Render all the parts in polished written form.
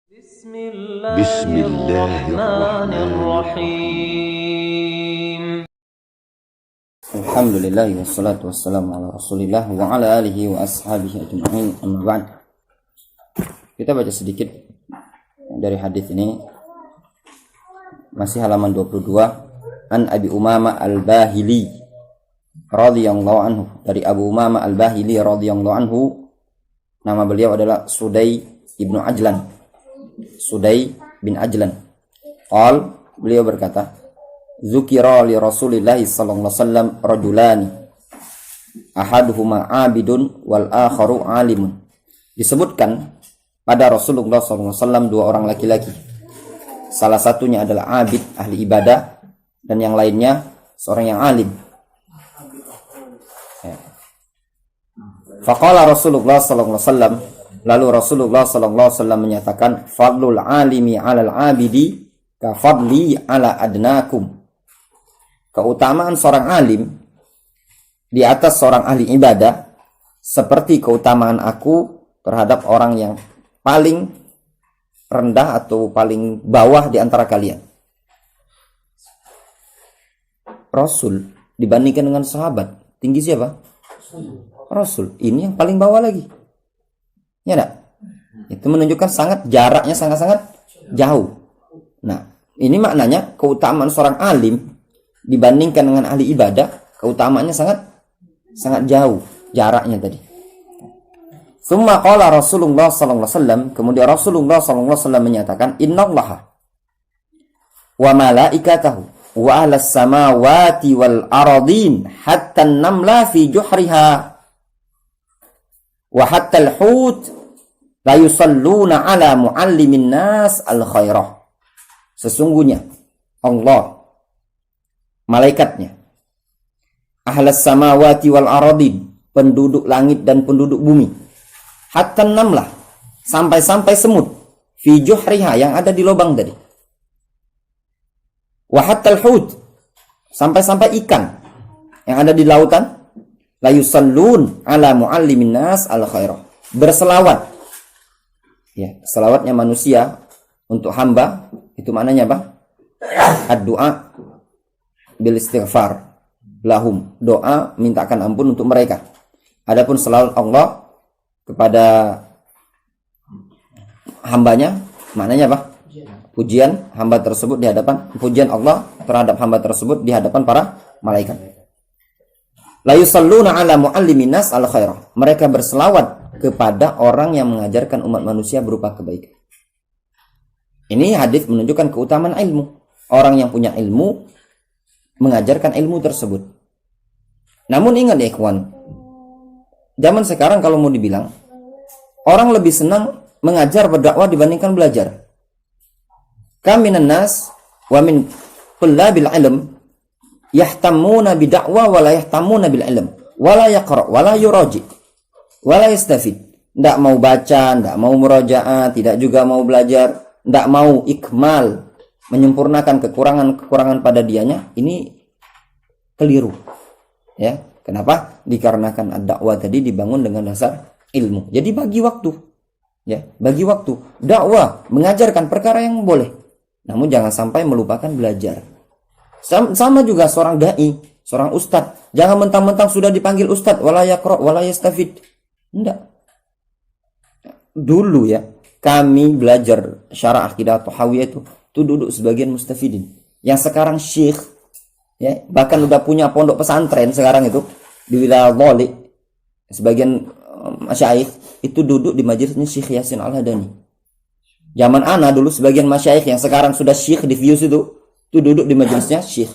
Bismillahirrahmanirrahim. Alhamdulillah wassalatu wassalamu ala Rasulillah wa ala alihi wa ashabihi ajma'in. Amma ba'd. Kita baca sedikit dari hadis ini. Masih halaman 22. An Abi Umamah Al-Bahili radhiyallahu anhu, dari Abu Umamah Al-Bahili radhiyallahu anhu. Nama beliau adalah Sudai ibnu Ajlan. Sudai bin Ajlan. Beliau berkata, Zukira li Rasulillah sallallahu alaihi wasallam rajulani ahaduhuma abidun wal akharu alimun. Disebutkan pada Rasulullah sallallahu alaihi wasallam dua orang laki-laki. Salah satunya adalah abid, ahli ibadah, dan yang lainnya seorang yang alim. Faqala Rasulullah sallallahu alaihi wasallam, lalu Rasulullah sallallahu alaihi wasallam menyatakan, fadlul alimi 'alal 'abidi ka fadli 'ala adnakum. Keutamaan seorang alim di atas seorang ahli ibadah seperti keutamaan aku terhadap orang yang paling rendah atau paling bawah di antara kalian. Rasul dibandingkan dengan sahabat, tinggi siapa? Rasul. Ini yang paling bawah lagi. Ya enggak? Itu menunjukkan jaraknya sangat-sangat jauh. Nah, ini maknanya keutamaan seorang alim dibandingkan dengan ahli ibadah, keutamaannya sangat jauh jaraknya tadi. Tsumma qala Rasulullah sallallahu alaihi wasallam, kemudian Rasulullah sallallahu alaihi wasallam menyatakan, innallaha wa malaikatahu wa ahlas samawati wal aradin hatta an-namla fi juhriha wa hatta al-hut la yusalluna ala muallimin nas al-khairah. Sesungguhnya Allah, malaikatnya, ahlas samawati wal aradin, penduduk langit dan penduduk bumi, hatta an-namla, sampai semut, fi juhriha, yang ada di lubang tadi, wa hatta al-hut, sampai ikan yang ada di lautan, la yusallun ala muallimin nas al-khairah, berselawat. Ya, selawatnya manusia untuk hamba itu maknanya apa? Ad-du'a bil istighfar lahum, doa mintakan ampun untuk mereka. Adapun selawat Allah kepada hambanya maknanya apa? Pujian hamba tersebut di hadapan, pujian Allah terhadap hamba tersebut di hadapan para malaikat. La yusalluna ala muallimin nas al khairah, mereka berselawat kepada orang yang mengajarkan umat manusia berupa kebaikan. Ini hadis menunjukkan keutamaan ilmu. Orang yang punya ilmu mengajarkan ilmu tersebut. Namun ingat ya ikhwan, zaman sekarang kalau mau dibilang, orang lebih senang mengajar, berdakwah dibandingkan belajar. Kaminan nas wa min tullabil ilm yahtamuna bid'wa wa la yahtamuna bil ilm wa la yaqra wa la yuraji wa la yastafid. Tidak mau baca, tidak mau murajaah, tidak juga mau belajar, tidak mau ikmal, menyempurnakan kekurangan pada dianya. Ini keliru. Ya, kenapa? Dikarenakan ad-dakwah tadi dibangun dengan dasar ilmu. Jadi bagi waktu. Ya, bagi waktu. Dakwah, mengajarkan perkara yang boleh. Namun jangan sampai melupakan belajar. Sama juga seorang dai, seorang ustadz. Jangan mentang-mentang sudah dipanggil ustadz, wala yaqra wala yastafid. Enggak. Dulu ya, kami belajar syarah akidah Tahawiyah itu duduk sebagian mustafidin. Yang sekarang syekh, ya, bahkan udah punya pondok pesantren sekarang itu di wilayah Bali. Sebagian masyayikh itu duduk di majelisnya Syekh Yasin Al-Hadani. Zaman ana dulu sebagian masyayikh yang sekarang sudah syekh di Fuse itu duduk di majelisnya Syekh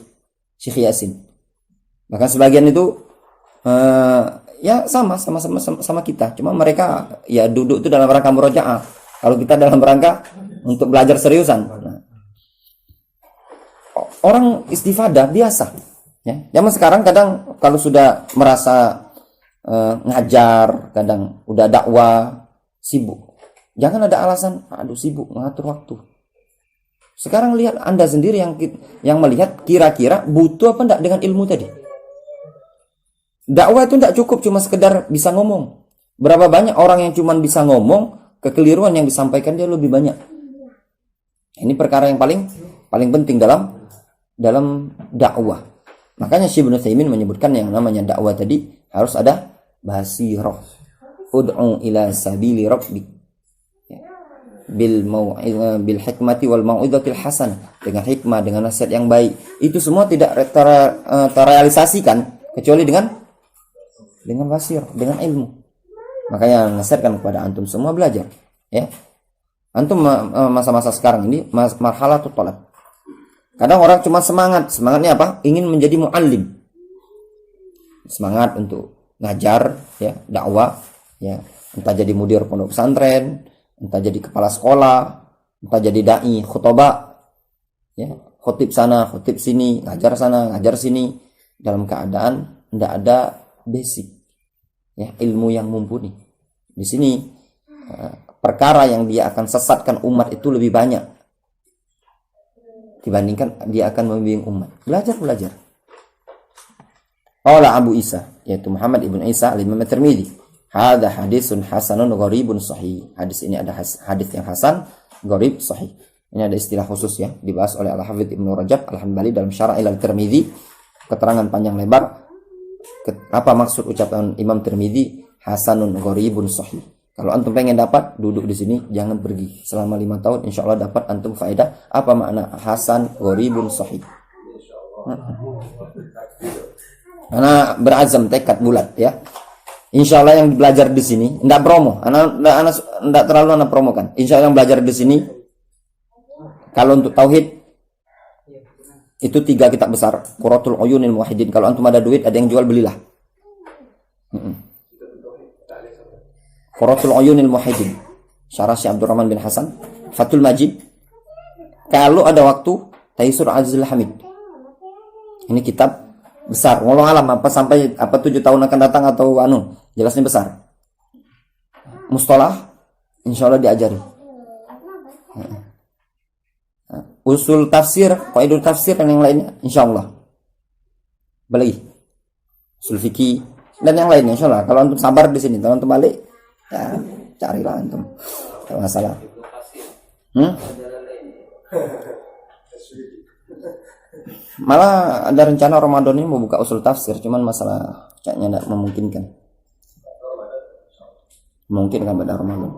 Yasin. Bahkan sebagian itu ya sama kita. Cuma mereka ya duduk itu dalam rangka murojaah. Kalau kita dalam rangka untuk belajar seriusan. Nah, orang istifadah biasa. Ya. Zaman sekarang kadang kalau sudah merasa ngajar, kadang udah dakwah, sibuk. Jangan ada alasan, aduh sibuk mengatur waktu. Sekarang lihat Anda sendiri yang melihat kira-kira butuh apa enggak dengan ilmu tadi. Dakwah itu enggak cukup cuma sekedar bisa ngomong. Berapa banyak orang yang cuma bisa ngomong, kekeliruan yang disampaikan dia lebih banyak. Ini perkara yang paling penting dalam dakwah. Makanya Syekh Ibnu Utsaimin menyebutkan yang namanya dakwah tadi harus ada basirah. Ud'u ila sabili rabbik bil hikmati wal mau'izatil hasan, dengan hikmah, dengan nasihat yang baik. Itu semua tidak terrealisasikan kecuali dengan basirah, dengan ilmu. Makanya nasihatkan kepada antum semua belajar, ya. Antum masa-masa sekarang ini marhalatul talab. Kadang orang cuma semangatnya apa? Ingin menjadi muallim. Semangat untuk ngajar, ya, dakwah, ya. Entah jadi mudir pondok pesantren, entah jadi kepala sekolah, entah jadi dai, khutbah, ya, khutib sana, khutib sini, ngajar sana, ngajar sini, dalam keadaan tidak ada basic, ya, ilmu yang mumpuni. Di sini perkara yang dia akan sesatkan umat itu lebih banyak dibandingkan dia akan membimbing umat. Belajar. Qala Abu Isa, yaitu Muhammad ibn Isa al-Imam At-Tirmidzi, hadza hadisun hasanun gharibun sahih. Hadis ini ada hadis yang hasan, gharib, sahih. Ini ada istilah khusus, ya, dibahas oleh Al-Hafidz Ibnu Rajab Al-Hambali dalam Syarah Al-Tirmidzi, keterangan panjang lebar apa maksud ucapan Imam Tirmidzi hasanun gharibun sahih. Kalau antum pengen dapat, duduk di sini, jangan pergi. Selama 5 tahun, insya Allah dapat antum faedah apa makna hasan gharibun sahih. Karena berazam, tekad bulat, ya. Insya Allah yang belajar di sini, tidak promo, tidak terlalu anak promokan. Insya Allah yang belajar di sini, kalau untuk tauhid itu 3 kitab besar, Qurratul Uyunil Muwahhidin. Kalau antum ada duit, ada yang jual, belilah. Qurratul Uyunil Muwahhidin, Syarah Syekh Abdurrahman bin Hasan, Fathul Majid. Kalau ada waktu, Taisur Azizul Hamid. Ini kitab besar. Wallahu alam sampai 7 tahun akan datang atau jelasnya besar. Mustalah insyaallah diajari. Usul tafsir, qaidul tafsir dan yang lainnya insyaallah. Balik. Usul fikih dan yang lainnya insyaallah. Kalau antum sabar di sini, kalau antum balik, ya carilah antum. Tidak masalah. Malah ada rencana Ramadan ini mau buka usul tafsir, cuman masalah kayaknya tidak memungkinkan. Mungkin kan pada Ramadan.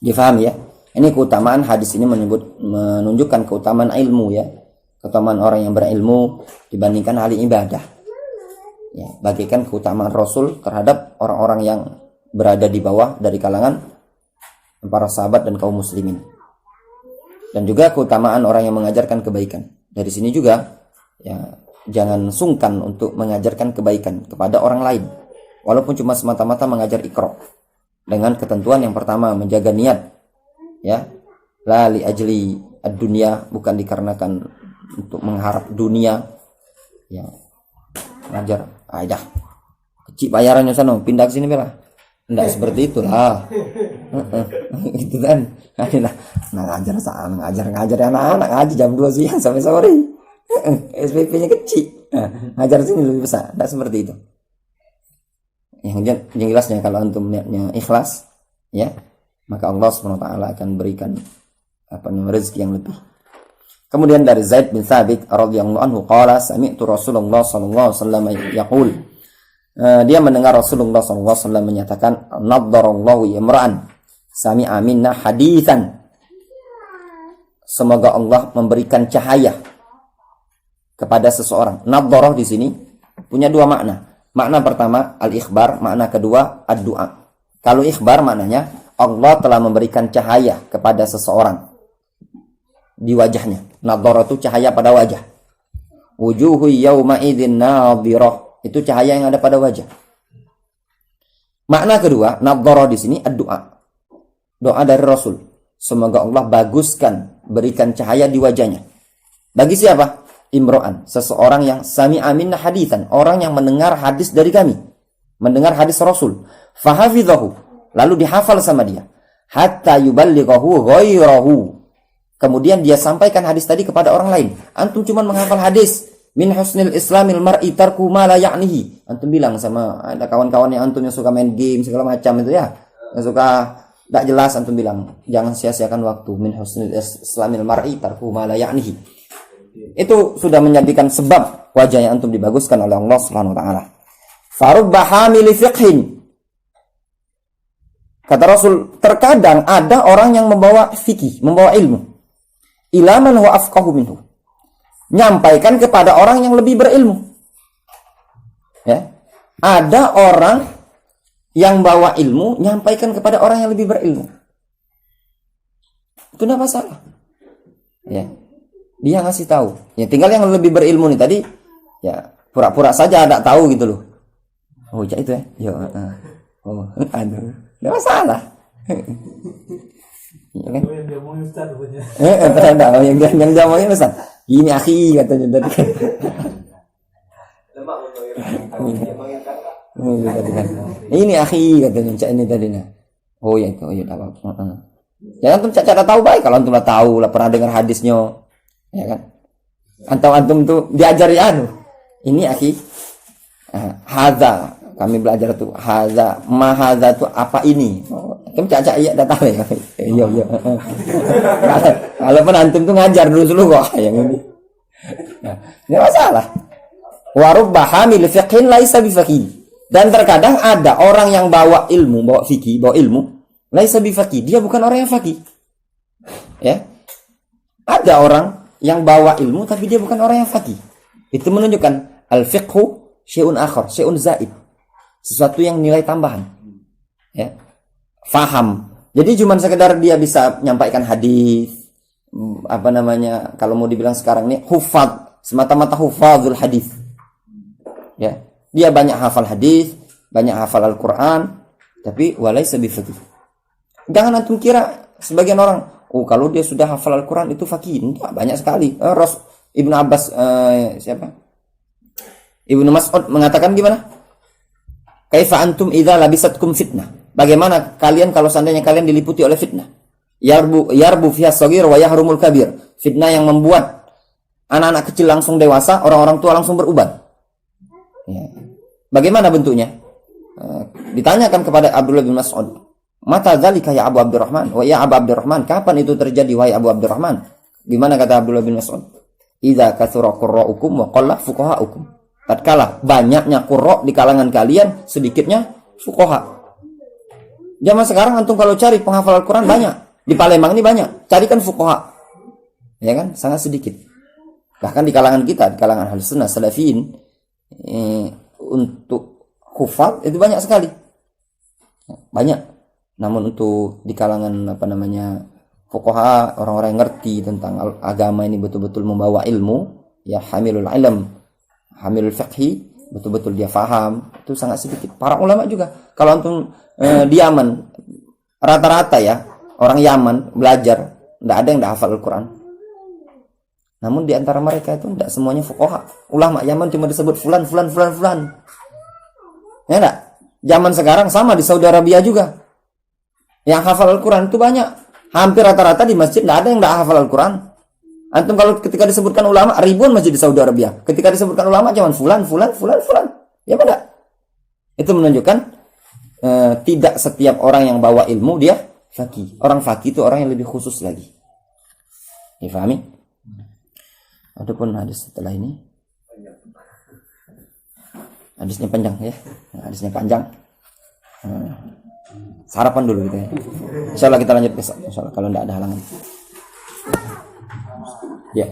Difahami, ya? Ini keutamaan hadis ini menunjukkan keutamaan ilmu, ya. Keutamaan orang yang berilmu dibandingkan ahli ibadah. Ya, bagikan keutamaan Rasul terhadap orang-orang yang berada di bawah dari kalangan para sahabat dan kaum muslimin. Dan juga keutamaan orang yang mengajarkan kebaikan. Dari sini juga, ya, jangan sungkan untuk mengajarkan kebaikan kepada orang lain, walaupun cuma semata-mata mengajar iqra, dengan ketentuan yang pertama, menjaga niat, ya, la li ajli ad-dunya, bukan dikarenakan untuk mengharap dunia, ya. Ngajar aja kecil bayarannya sana, pindah ke sini bela, enggak seperti itulah. Gitu kan. Ngajar anak-anak ngaji jam 2 siang sampai sore. SPP-nya kecil. Ngajar sini lebih besar. Tidak seperti itu. Yang jelasnya kalau antum niatnya ikhlas, ya, maka Allah SWT akan berikan rezeki yang lebih. Kemudian dari Zaid bin Thabit radhiyallahu anhu qala sami'tu Rasulullah sallallahu alaihi wasallam yaqul. Dia mendengar Rasulullah sallallahu alaihi wasallam menyatakan, naddarallahu imra'an sami'a minna haditsan. Semoga Allah memberikan cahaya kepada seseorang. Nadharah di sini punya 2 makna. Makna pertama al-ikhbar, makna kedua ad-du'a. Kalau ikhbar maknanya Allah telah memberikan cahaya kepada seseorang di wajahnya. Nadharah itu cahaya pada wajah. Wujuhu yawma idzin nadhirah, itu cahaya yang ada pada wajah. Makna kedua, nadharah di sini ad-du'a. Doa dari Rasul. Semoga Allah baguskan, berikan cahaya di wajahnya. Bagi siapa? Imro'an, seseorang yang sami'a minna haditsan, orang yang mendengar hadis dari kami, mendengar hadis Rasul. Fahafidhahu, lalu dihafal sama dia. Hatta yuballighahu ghairahu. Kemudian dia sampaikan hadis tadi kepada orang lain. Antum cuma menghafal hadis. Min husnil islamil mar'i tarku ma la ya'nihi. Antum bilang sama ada kawan-kawan yang antum yang suka main game segala macam itu, ya, yang suka Tidak jelas antum bilang, jangan sia-siakan waktu. Min husnil islamil mar'i tarku ma la ya'nihi. Itu sudah menjadikan sebab wajahnya antum dibaguskan oleh Allah Subhanahu wa taala. Farubba hamili fiqhin. Kata Rasul, terkadang ada orang yang membawa fikih, membawa ilmu. Ila man huwa afqahu minhu. Nyampaikan kepada orang yang lebih berilmu. Ya. Ada orang yang bawa ilmu, nyampaikan kepada orang yang lebih berilmu. Itu tidak masalah. Ya. Dia ngasih tahu. Ya, tinggal yang lebih berilmu nih tadi, ya pura-pura saja ada tahu gitu loh. Oh, ya itu ya. Yo, oh, aduh. Tidak masalah. Ya kan? Yang dia mau Ustaz punya. Yang dia mau Ustaz. Ini akhi katanya tadi kan. Ini akhi katanya cak ini tadi nah. Oh ya itu, oh ya apa. Ya antum cara tahu baik kalau antum lah tahu lah pernah dengar hadisnya. Ya kan? Antum tuh diajari anu. Ini akhi. Hadza kami belajar tuh hadza ma hadza tuh apa ini. Antum cak iya dah tahu ya. Iya. Kalau pun antum tuh ngajar dulu kok yang ini. Nah, enggak masalah. Wa rubba hamil fiqhin laisa bifaqih. Dan terkadang ada orang yang bawa ilmu, bawa fikih, bawa ilmu, laisa bifaqih. Dia bukan orang yang faqih. Ya. Ada orang yang bawa ilmu tapi dia bukan orang yang faqih. Itu menunjukkan al-fiqhu syai'un akhar, syai'un zaid. Sesuatu yang nilai tambahan. Ya. Faham. Jadi cuma sekedar dia bisa menyampaikan hadis, apa namanya, kalau mau dibilang sekarang ini hufad, semata-mata hufadzul hadis. Ya. Dia banyak hafal hadis, banyak hafal Al-Qur'an, tapi walaysa bifaqih. Jangan antum kira sebagian orang, oh kalau dia sudah hafal Al-Quran itu faqih. Enggak, banyak sekali. Ibnu Abbas siapa? Ibnu Mas'ud mengatakan gimana? Kaifa antum idza labisatkum fitnah? Bagaimana kalian kalau seandainya kalian diliputi oleh fitnah? Yarbu fiha shaghir wa yahrumul kabir. Fitnah yang membuat anak-anak kecil langsung dewasa, orang-orang tua langsung beruban. Ya. Bagaimana bentuknya? Ditanyakan kepada Abdullah bin Mas'ud, "Mata dzalika ya Abu Abdurrahman?" Wa ya Abu Abdurrahman, kapan itu terjadi wahai Abu Abdurrahman? Gimana kata Abdullah bin Mas'ud? "Idza katsura qurra'ukum wa qalla fuqaha'ukum." Tatkala banyaknya qurra di kalangan kalian, sedikitnya fuqaha. Zaman sekarang antum kalau cari penghafal Al-Quran banyak. Di Palembang ini banyak. Carikan fuqaha. Ya kan? Sangat sedikit. Bahkan di kalangan kita, di kalangan Ahlus Sunnah Salafiyin, untuk hufal itu banyak sekali, banyak. Namun untuk di kalangan apa namanya fuqaha, orang-orang yang ngerti tentang agama ini betul-betul membawa ilmu, ya hamilul ilm, hamilul fiqhi, betul-betul dia faham, itu sangat sedikit. Para ulama juga, kalau antum di Yaman rata-rata ya orang Yaman belajar, tidak ada yang tidak hafal Al-Quran. Namun di antara mereka itu tidak semuanya fuqaha. Ulama Yaman cuma disebut fulan. Ya enggak? Zaman sekarang sama di Saudi Arabia juga. Yang hafal Al-Quran itu banyak. Hampir rata-rata di masjid tidak ada yang tidak hafal Al-Quran. Antum kalau ketika disebutkan ulama, ribuan masjid di Saudi Arabia. Ketika disebutkan ulama cuma fulan. Ya enggak? Itu menunjukkan tidak setiap orang yang bawa ilmu dia faqih. Orang faqih itu orang yang lebih khusus lagi. Difahami? Adapun hadis setelah ini, hadisnya panjang ya, hadisnya panjang. Sarapan dulu gitu ya. Insyaallah kita lanjut besok. Insyaallah kalau tidak ada halangan. Ya.